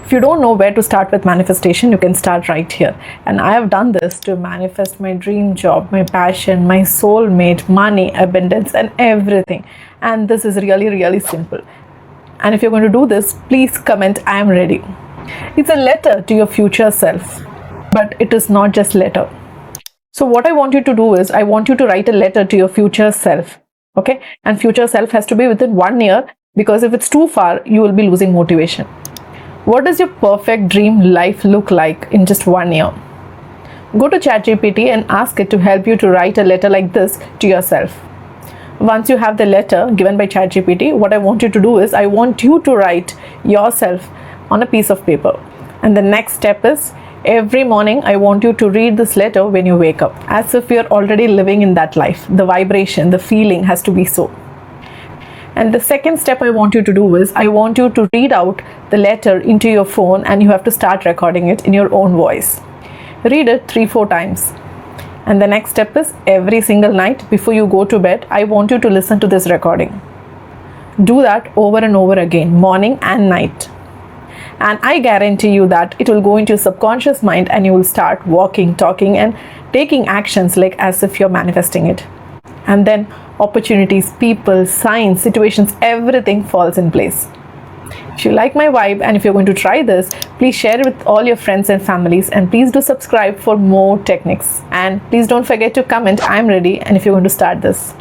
If you don't know where to start with manifestation, you can start right here. And I have done this to manifest my dream job, my passion, my soulmate, money, abundance, and everything. And this is really, really simple. And if you're going to do this, please comment, I am ready. It's a letter to your future self, but it is not just letter. So what I want you to do is, I want you to write a letter to your future self. Okay? And future self has to be within 1 year, because if it's too far, you will be losing motivation. What does your perfect dream life look like in just 1 year? Go to ChatGPT and ask it to help you to write a letter like this to yourself. Once you have the letter given by ChatGPT, what I want you to do is, I want you to write yourself on a piece of paper. And the next step is, every morning I want you to read this letter when you wake up, as if you're already living in that life. The vibration, the feeling has to be so. And the second step I want you to do is, I want you to read out the letter into your phone, and you have to start recording it in your own voice. Read it 3-4 times. And the next step is, every single night before you go to bed, I want you to listen to this recording. Do that over and over again, morning and night. And I guarantee you that it will go into your subconscious mind, and you will start walking, talking, and taking actions like as if you're manifesting it. And then opportunities, people, signs, situations, everything falls in place. If you like my vibe, and if you're going to try this, please share it with all your friends and families, and please do subscribe for more techniques. And please don't forget to comment, I'm ready, and if you're going to start this.